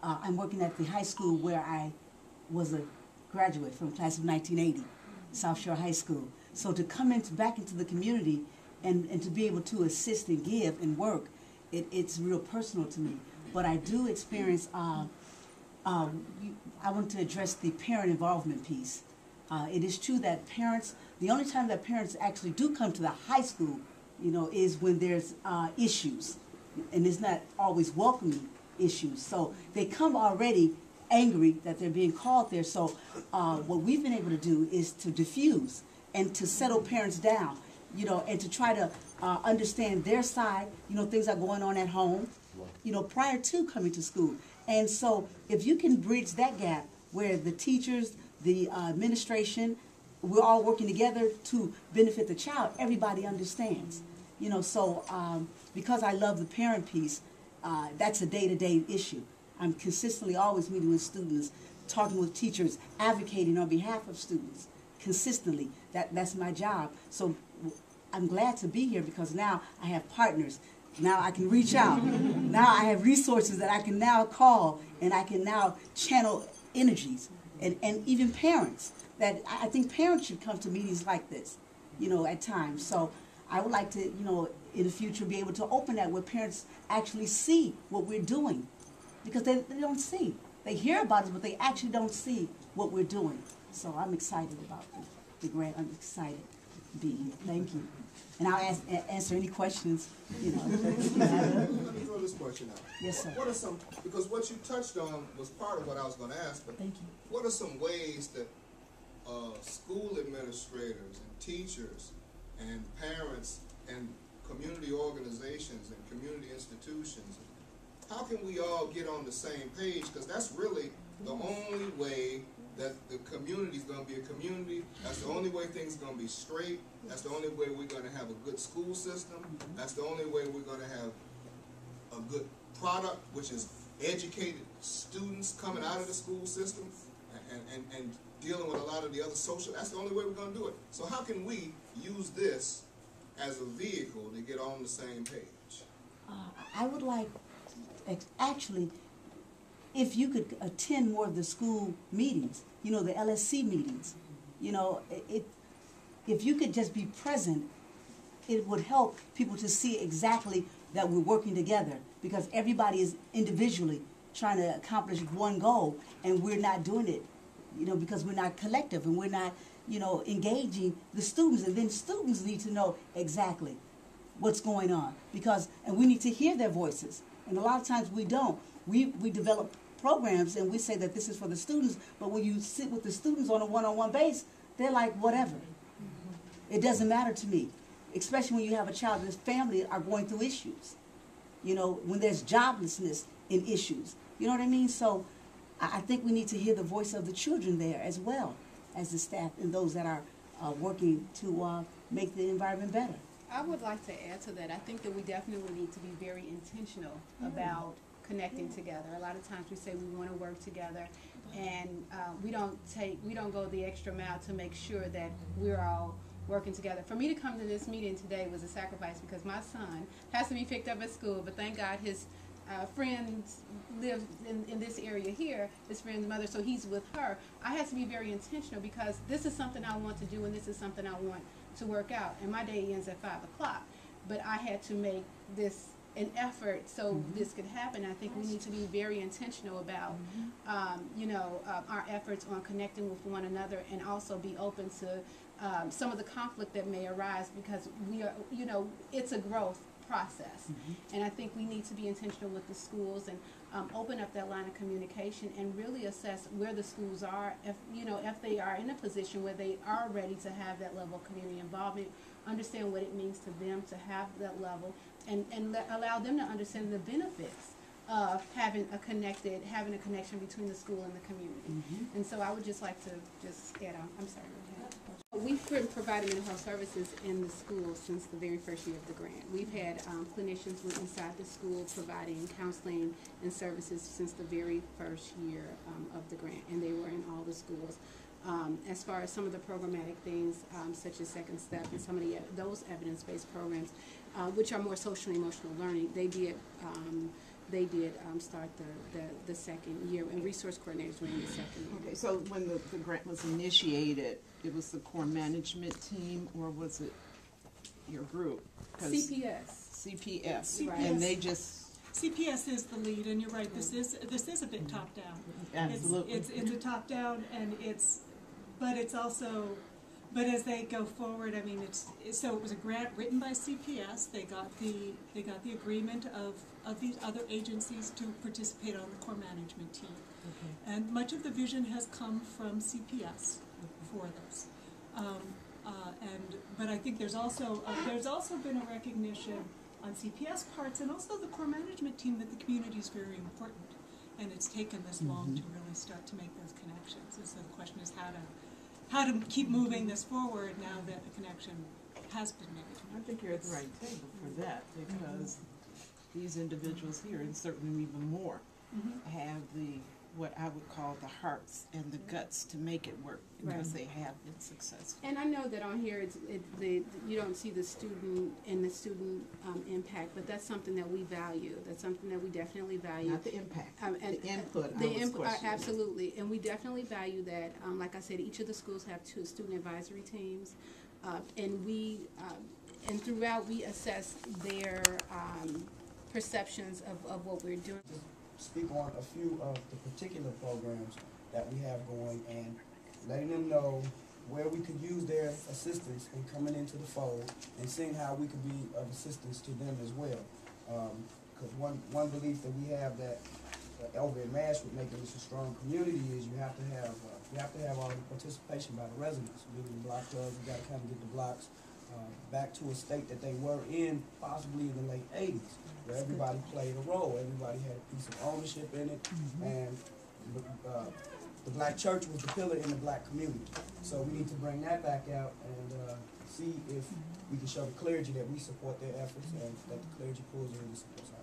I'm working at the high school where I was a graduate from class of 1980, South Shore High School. So to come back into the community and to be able to assist and give and work, it's real personal to me. But I do experience, I want to address the parent involvement piece. It is true that parents, the only time that parents actually do come to the high school, is when there's issues. And it's not always welcoming issues. So they come already angry that they're being called there. So what we've been able to do is to diffuse and to settle parents down, and to try to understand their side, things are going on at home, prior to coming to school. And so if you can bridge that gap where the teachers, the administration, we're all working together to benefit the child, everybody understands. So because I love the parent piece, that's a day-to-day issue. I'm consistently always meeting with students, talking with teachers, advocating on behalf of students consistently. That's my job. So I'm glad to be here because now I have partners. Now I can reach out. Now I have resources that I can now call, and I can now channel energies. And even parents, that I think parents should come to meetings like this, at times. So I would like to, in the future be able to open that where parents actually see what we're doing. Because they don't see. They hear about it, but they actually don't see what we're doing. So I'm excited about the grant. I'm excited to be here. Thank you. And I'll answer any questions, Let me throw this question out. Yes, sir. What are some, because what you touched on was part of what I was going to ask, but thank you. What are some ways that school administrators and teachers and parents and community organizations and community institutions, how can we all get on the same page? Because that's really the only way that the community is going to be a community. That's the only way things are going to be straight. That's the only way we're going to have a good school system. That's the only way we're going to have a good product, which is educated students coming out of the school system and dealing with a lot of the other social. That's the only way we're going to do it. So how can we use this as a vehicle to get on the same page? I would like, actually, if you could attend more of the school meetings, the LSC meetings, if you could just be present, it would help people to see exactly that we're working together, because everybody is individually trying to accomplish one goal, and we're not doing it, because we're not collective and we're not, engaging the students, and then students need to know exactly what's going on, and we need to hear their voices, and a lot of times we don't. We develop programs and we say that this is for the students, but when you sit with the students on a one-on-one base, they're like, whatever. It doesn't matter to me, especially when you have a child and his family are going through issues, when there's joblessness in issues, you know what I mean? So I think we need to hear the voice of the children there as well as the staff and those that are working to make the environment better. I would like to add to that. I think that we definitely need to be very intentional about connecting together. A lot of times we say we want to work together, and we don't go the extra mile to make sure that we're all working together. For me to come to this meeting today was a sacrifice because my son has to be picked up at school, but thank God his friends live in this area here, his friend's mother, so he's with her. I had to be very intentional because this is something I want to do and this is something I want to work out, and my day ends at 5 o'clock, but I had to make this an effort so this could happen. I think we need to be very intentional about our efforts on connecting with one another, and also be open to some of the conflict that may arise, because we are, it's a growth process, and I think we need to be intentional with the schools and open up that line of communication and really assess where the schools are, if they are in a position where they are ready to have that level of community involvement, understand what it means to them to have that level, and allow them to understand the benefits of having a connection between the school and the community. And so I would just like to add on. I'm sorry. We've been providing mental health services in the school since the very first year of the grant. We've had clinicians inside the school providing counseling and services since the very first year of the grant, and they were in all the schools. As far as some of the programmatic things, such as Second Step and some of those evidence-based programs, which are more social and emotional learning, they did they did start the second year, and resource coordinators were in the second year. Okay, so when the grant was initiated, it was the core management team, or was it your group? 'Cause CPS. Right. And they just... CPS is the lead, and you're right, this is a bit top down. Absolutely. It's a top down, and but it's also, but as they go forward, I mean, so it was a grant written by CPS. They got the agreement of these other agencies to participate on the core management team. Okay. And much of the vision has come from CPS for this. But I think there's also been a recognition on CPS parts and also the core management team that the community is very important, and it's taken this long to really start to make those connections. And so the question is how to keep moving this forward now that the connection has been made. I think you're at the right table for that, because these individuals here, and certainly even more, have what I would call the hearts and the guts to make it work, because they have been successful. And I know that on here you don't see the student and the student impact, but that's something that we value. That's something that we definitely value. Not the impact, And the input. The input, absolutely, and we definitely value that. Like I said, each of the schools have 2 student advisory teams, and and throughout we assess their perceptions of what we're doing. Speak on a few of the particular programs that we have going and letting them know where we could use their assistance in coming into the fold, and seeing how we could be of assistance to them as well. Because one belief that we have that over at MASH with making this a strong community is you have to have all the participation by the residents. Meaning the block clubs, we got to kind of get the blocks back to a state that they were in possibly in the late 80s, where everybody played a role, everybody had a piece of ownership in it, and the black church was the pillar in the black community. So we need to bring that back out and see if we can show the clergy that we support their efforts and that the clergy pulls in and supports our